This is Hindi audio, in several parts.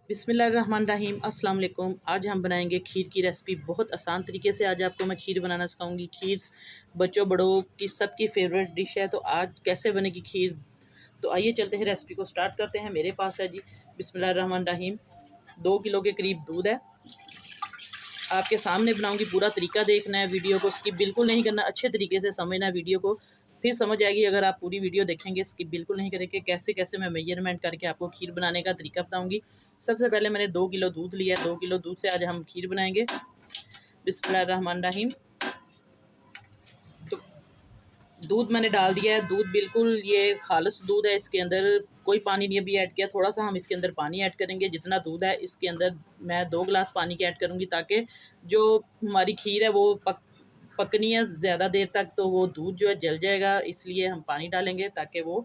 बिस्मिल्लाहिर्रहमानिर्रहीम अस्सलाम वालेकुम। आज हम बनाएंगे खीर की रेसिपी। बहुत आसान तरीके से आज आपको मैं खीर बनाना सिखाऊंगी। खीर बच्चों बड़ों की सबकी फेवरेट डिश है, तो आज कैसे बनेगी खीर, तो आइए चलते हैं रेसिपी को स्टार्ट करते हैं। मेरे पास है जी बिस्मिल्लाहिर्रहमानिर्रहीम 2 किलो के करीब दूध है। आपके सामने बनाऊंगी, पूरा तरीका देखना है, वीडियो को स्किप बिल्कुल नहीं करना, अच्छे तरीके से समझना है वीडियो को, फिर समझ आएगी अगर आप पूरी वीडियो देखेंगे। स्किप बिल्कुल नहीं करेंगे। कैसे कैसे मैं मेजरमेंट करके आपको खीर बनाने का तरीका बताऊंगी। सबसे पहले मैंने 2 किलो दूध लिया है। 2 किलो दूध से आज हम खीर बनाएंगे। बिस्मिल्लाहिर्रहमानिर्रहीम। तो दूध मैंने डाल दिया है। दूध बिल्कुल ये खालिस दूध है, इसके अंदर कोई पानी नहीं अभी ऐड किया। थोड़ा सा हम इसके अंदर पानी ऐड करेंगे। जितना दूध है इसके अंदर मैं 2 गिलास पानी के ऐड करूँगी, ताकि जो हमारी खीर है वो पकनी है ज़्यादा देर तक, तो वो दूध जो है जल जाएगा, इसलिए हम पानी डालेंगे ताकि वो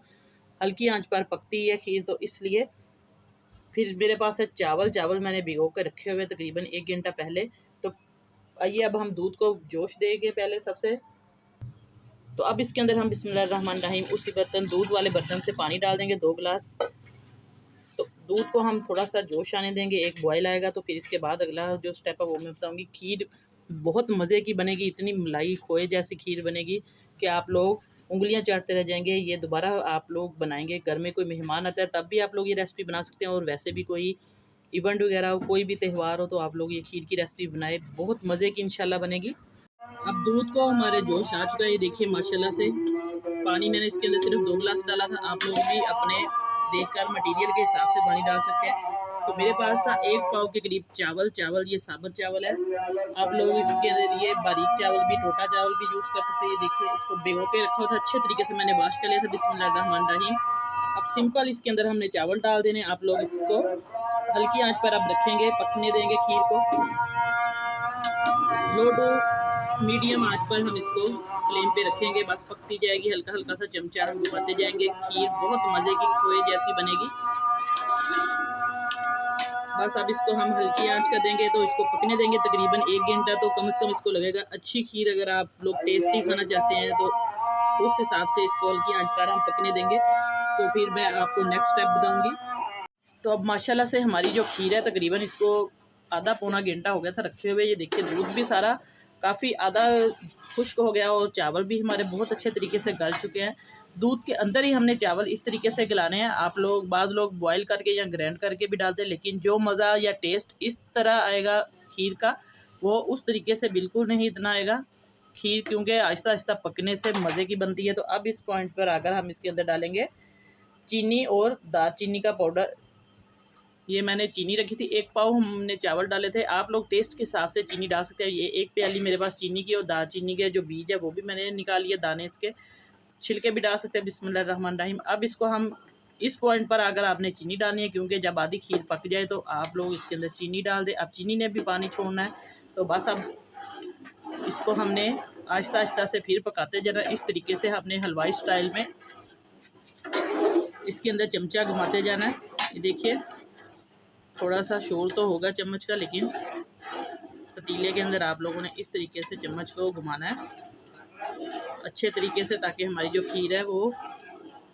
हल्की आंच पर पकती है खीर, तो इसलिए। फिर मेरे पास है चावल। चावल मैंने भिगो कर रखे हुए तकरीबन 1 घंटा पहले। तो आइए अब हम दूध को जोश देंगे पहले सबसे। तो अब इसके अंदर हम बिस्मिल्लाहिर्रहमानिर्रहीम उसी बर्तन, दूध वाले बर्तन से पानी डाल देंगे 2 गिलास। तो दूध को हम थोड़ा सा जोश आने देंगे, एक बॉयल आएगा तो फिर इसके बाद अगला जो स्टेप है वो मैं बताऊंगी। खीर बहुत मज़े की बनेगी, इतनी मलाई खोए जैसी खीर बनेगी कि आप लोग उंगलियां चाटते रह जाएंगे। ये दोबारा आप लोग बनाएंगे, घर में कोई मेहमान आता है तब भी आप लोग ये रेसिपी बना सकते हैं, और वैसे भी कोई इवेंट वगैरह हो, कोई भी त्यौहार हो, तो आप लोग ये खीर की रेसिपी बनाए, बहुत मज़े की इंशाल्लाह बनेगी। अब दूध को हमारे जोश आ चुका है, ये देखिए माशाल्लाह से। पानी मैंने इसके अंदर सिर्फ 2 गिलास डाला था, आप लोग भी अपने देखकर मटेरियल के हिसाब से पानी डाल सकते हैं। तो मेरे पास था 1 पाव के करीब चावल। चावल ये साबुत चावल है, आप लोग इसके लिए बारीक चावल भी, टोटा चावल भी यूज़ कर सकते हैं। ये देखिए इसको भिगो के रखा था, अच्छे तरीके से मैंने वॉश कर लिया था। बिस्मिल्लाहिर्रहमानिर्रहीम। अब सिंपल इसके अंदर हमने चावल डाल देने। आप लोग इसको हल्की आंच पर अब रखेंगे, पकने देंगे खीर को। लो टू मीडियम आंच पर हम इसको फ्लेम पे रखेंगे, बस पकती जाएगी। हल्का हल्का सा चमचा हम घुमाते जाएंगे। खीर बहुत मज़े की खोए जैसी बनेगी। बस अब इसको हम हल्की आंच कर देंगे, तो इसको पकने देंगे तकरीबन 1 घंटा, तो कम से कम इसको लगेगा। अच्छी खीर अगर आप लोग टेस्टी खाना चाहते हैं तो उस हिसाब से इसको हल्की आंच पर हम पकने देंगे। तो फिर मैं आपको नेक्स्ट स्टेप बताऊंगी। तो अब माशाल्लाह से हमारी जो खीर है, तकरीबन इसको आधा पौना घंटा हो गया था रखे हुए। ये देखिए दूध भी सारा काफ़ी आधा खुश्क हो गया, और चावल भी हमारे बहुत अच्छे तरीके से गल चुके हैं। दूध के अंदर ही हमने चावल इस तरीके से गलाने हैं। आप लोग, बाद लोग बॉयल करके या ग्राइंड करके भी डालते हैं, लेकिन जो मज़ा या टेस्ट इस तरह आएगा खीर का, वो उस तरीके से बिल्कुल नहीं इतना आएगा खीर, क्योंकि आहिस्ता आहिस्ता पकने से मज़े की बनती है। तो अब इस पॉइंट पर आकर हम इसके अंदर डालेंगे चीनी और दालचीनी का पाउडर। ये मैंने चीनी रखी थी, 1 पाव हमने चावल डाले थे। आप लोग टेस्ट के हिसाब से चीनी डाल सकते हैं। ये 1 प्याली मेरे पास चीनी की, और दालचीनी के जो बीज है वो भी मैंने निकाल लिए, दाने इसके, छिलके भी डाल सकते हैं। बिस्मिल्लाहिर्रहमानिर्रहीम। अब इसको हम इस पॉइंट पर अगर आपने चीनी डालनी है, क्योंकि जब आधी खीर पक जाए तो आप लोग इसके अंदर चीनी डाल दें। अब चीनी ने भी पानी छोड़ना है, तो बस अब इसको हमने आहिस्ता आहिस्ता से फिर पकाते जाना। इस तरीके से हमने हलवाई स्टाइल में इसके अंदर चमचा घुमाते जाना है। ये देखिए थोड़ा सा शोर तो होगा चम्मच का, लेकिन पतीले के अंदर आप लोगों ने इस तरीके से चम्मच को घुमाना है अच्छे तरीके से, ताकि हमारी जो खीर है वो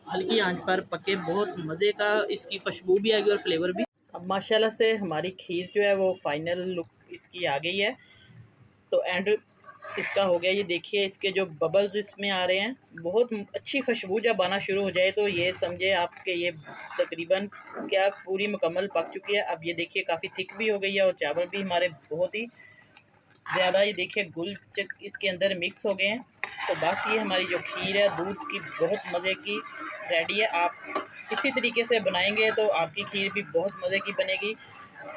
हल्की आंच पर पके। बहुत मज़े का इसकी खुशबू भी आएगी और फ्लेवर भी। अब माशाल्लाह से हमारी खीर जो है वो फाइनल लुक इसकी आ गई है। तो एंड इसका हो गया। ये देखिए इसके जो बबल्स इसमें आ रहे हैं, बहुत अच्छी खुशबू जब आना शुरू हो जाए तो ये समझे आपके ये तकरीबन क्या पूरी मुकम्मल पक चुकी है। अब ये देखिए काफ़ी थिक भी हो गई है, और चावल भी हमारे बहुत ही ज़्यादा, ये देखिए गुल इसके अंदर मिक्स हो गए हैं। तो बस ये हमारी जो खीर है दूध की बहुत मज़े की रेडी है। आप इसी तरीके से बनाएंगे तो आपकी खीर भी बहुत मज़े की बनेगी।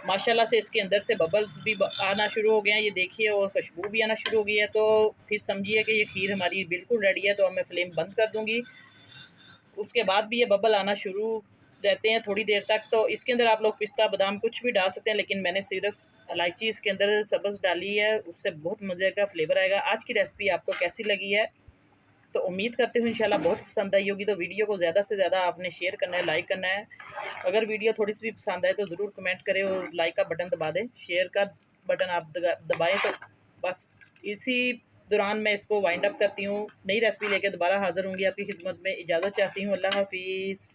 माशाल्लाह से इसके अंदर से बबल्स भी आना शुरू हो गए हैं, ये देखिए, और खुशबू भी आना शुरू हो गई है। तो फिर समझिए कि ये खीर हमारी बिल्कुल रेडी है। तो अब मैं फ्लेम बंद कर दूंगी। उसके बाद भी ये बबल आना शुरू रहते हैं थोड़ी देर तक। तो इसके अंदर आप लोग पिस्ता बादाम कुछ भी डाल सकते हैं, लेकिन मैंने सिर्फ इलायची इसके अंदर सब्ज़ डाली है, उससे बहुत मज़े का फ्लेवर आएगा। आज की रेसिपी आपको कैसी लगी है, तो उम्मीद करते हुए इंशाल्लाह बहुत पसंद आई होगी। तो वीडियो को ज़्यादा से ज़्यादा आपने शेयर करना है, लाइक करना है। अगर वीडियो थोड़ी सी भी पसंद आए तो ज़रूर कमेंट करें और लाइक का बटन दबा दें। शेयर का बटन आप दबाएं। तो बस इसी दौरान मैं इसको वाइंड अप करती हूँ। नई रेसिपी लेकर दोबारा हाज़िर होंगी आपकी खिदमत में। इजाज़त चाहती हूँ। अल्लाह हाफिज़।